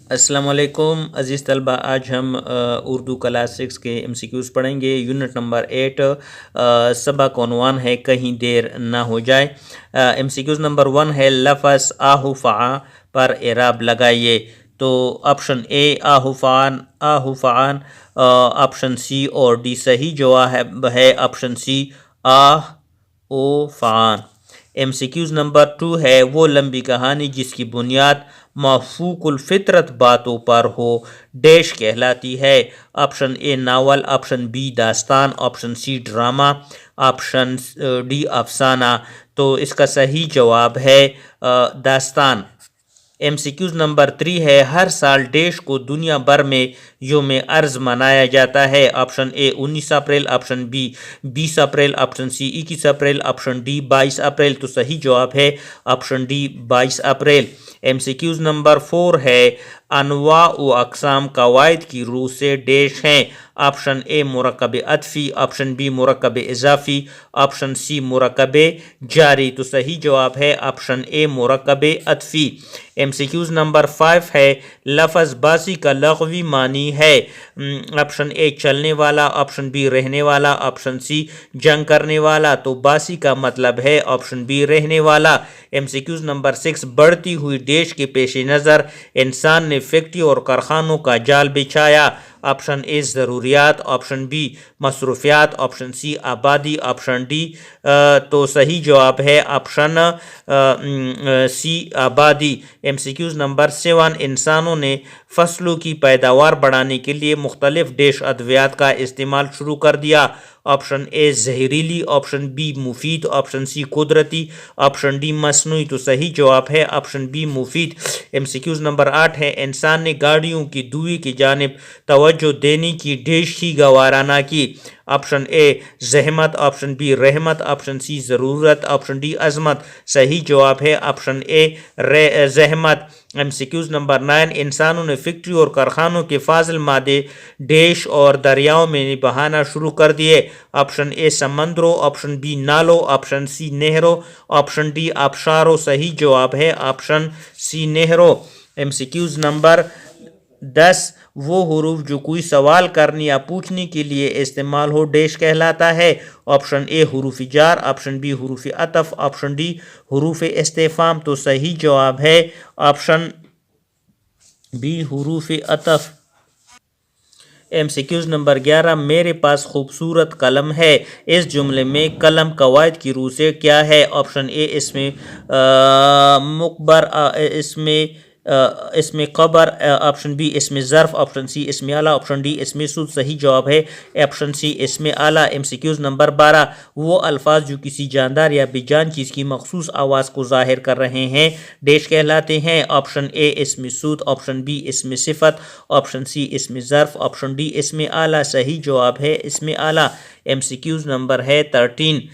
अस्सलाम वालेकुम अज़ीज़ तलबा, आज हम उर्दू क्लास 6 के MCQs पढ़ेंगे। यूनिट नंबर 8 सबक उन्वान है कहीं देर ना हो जाए। MCQs नंबर 1 है लफ़ज़ आहुफ़ा पर एराब लगाइए। तो ऑप्शन ए आहुफ़ान आहुफ़ान, ऑप्शन सी और डी सही जवाब है ऑप्शन सी आह ओ फ़ान। MCQs नंबर 2 है वो लंबी कहानी जिसकी बुनियाद मफ़ूकुल फ़ितरत बातों पर हो डैश कहलाती है। Option A novel, option B दास्तान, option C drama, option D अफसाना। तो इसका सही जवाब है दास्तान। MCQs नंबर 3 है हर साल डैश को दुनिया भर में योम अर्ज़ मनाया जाता है। Option A 19 April, option B 20 April, option C 21 April, option D 22 April. तो सही जवाब है option D 22 April. MCQs number 4 है अनवा व अक़साम कवायद की रूह से डैश हैं। ऑप्शन ए मुरक्कब अतफ़ी, ऑप्शन बी मुरक्कब इज़ाफ़ी, ऑप्शन सी मुरक्कब जारी। तो सही जवाब है ऑप्शन ए मुरक्कब अतफ़ी। MCQs नंबर 5 है लफ़ज़ बासी का लग़वी मानी है। ऑप्शन ए चलने वाला, ऑप्शन बी रहने वाला, ऑप्शन सी जंग करने वाला। तो बासी का मतलब है ऑप्शन बी रहने वाला। MCQs नंबर 6 बढ़ती हुई देश के पेश नज़र इंसान ने फैक्ट्री और कारखानों का जाल बिछाया। ऑप्शन ए ज़रूरियात, ऑप्शन बी मसरूफियात, ऑप्शन सी आबादी, ऑप्शन डी तो सही जवाब है ऑप्शन सी आबादी। MCQs नंबर 7 इंसानों ने फसलों की पैदावार बढ़ाने के लिए मुख्तलिफ डैश अद्वियात का इस्तेमाल शुरू कर दिया। ऑप्शन ए जहरीली, ऑप्शन बी मुफीद, ऑप्शन सी कुदरती, ऑप्शन डी मसनूई। तो सही जवाब है ऑप्शन बी मुफीद। MCQs नंबर 8 है इंसान ने गाड़ियों की धुएं की जानिब तवज्जो देने की डैश ही गवारा ना की। ऑप्शन ए जहमत, ऑप्शन बी रहमत, ऑप्शन सी ज़रूरत, ऑप्शन डी अजमत। सही जवाब है ऑप्शन ए जहमत। MCQs नंबर 9 इंसानों ने फैक्ट्री और कारखानों के फाजिल मादे डैश और दरियाओं में बहाना शुरू कर दिए। ऑप्शन ए समंदरों, ऑप्शन बी नालों, ऑप्शन सी नहरों, ऑप्शन डी आबशारों। सही जवाब है ऑप्शन सी नहरों। MCQs नंबर 10 वो हुरूफ जो कोई सवाल करने या पूछने के लिए इस्तेमाल हो डैश कहलाता है। ऑप्शन ए हुरूफ जार, ऑप्शन बी हुरूफ अतफ, ऑप्शन डी हुरूफ इस्तिफाम। तो सही जवाब है ऑप्शन बी हुरूफ अतफ। MCQs नंबर 11 मेरे पास खूबसूरत कलम है। इस जुमले में कलम कवायद की रूह से क्या है। ऑप्शन ए इसमें मुकबर, इसमें खबर, ऑप्शन बी इसमें ज़र्फ़, ऑप्शन सी इसमें आला, ऑप्शन डी इसमें सूद। सही जवाब है ऑप्शन सी इसमें आला। MCQs नंबर 12 वो अल्फाज जो किसी जानदार या बेजान चीज़ की मखसूस आवाज़ को ज़ाहिर कर रहे हैं डैश कहलाते हैं। ऑप्शन ए इसमें सूद, ऑप्शन बी इसमें सिफत, ऑप्शन सी इसमें ज़र्फ़, ऑप्शन डी इसमें आला। सही जवाब है इसमें आला। MCQs नंबर है 13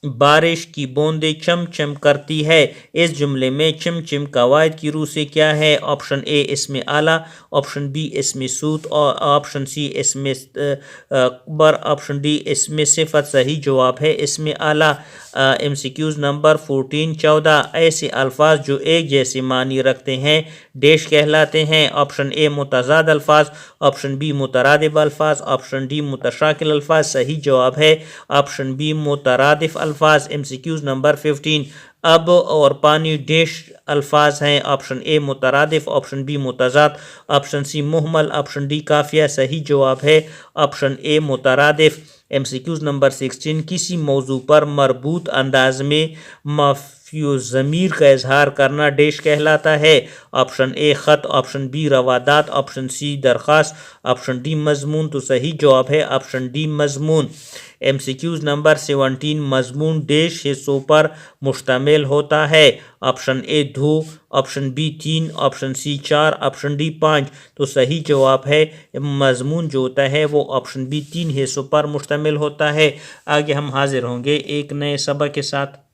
बारिश की बूंदें चम चम करती है। इस जुमले में चिम चिम कवायद की रूह से क्या है। ऑप्शन ए इसमें आला, ऑप्शन बी इसमें सूत, और ऑप्शन सी इसमें बर, ऑप्शन डी इसमें सिफत। सही जवाब है इसमें आला। MCQs नंबर 14 ऐसे अल्फाज जो एक जैसे मानी रखते हैं डैश कहलाते हैं। ऑप्शन ए मुतज़ाद अल्फाज, ऑप्शन बी मुतरादिफ अल्फाज, ऑप्शन डी मुतशाकिल अल्फाज। सही जवाब है ऑप्शन बी मुतरादिफ अल्फाज। MCQs नंबर 15 अब और पानी डैश अल्फाज हैं। ऑप्शन ए मुतरादिफ, ऑप्शन बी मुतज़ाद, ऑप्शन सी मुहमल, ऑप्शन डी काफिया। सही जवाब है ऑप्शन ए मुतरादिफ। MCQs नंबर 16 किसी मौजू पर मरबूत अंदाज में मफ़्यू ज़मीर का इजहार करना डैश कहलाता है। ऑप्शन ए ख़त, ऑप्शन बी रवादात, ऑप्शन सी दरख्वास्त, ऑप्शन डी मजमून। तो सही जवाब है ऑप्शन डी मजमून। MCQs नंबर 17 मजमून डैश हिस्सों पर मुश्तमिल होता है। Option A 2, option B 3, option C 4, option D 5। तो सही जवाब है मजमून जो होता है वो ऑप्शन बी 3 हिस्सों पर मुश्तमिल होता है। आगे हम हाजिर होंगे एक नए सबक के साथ।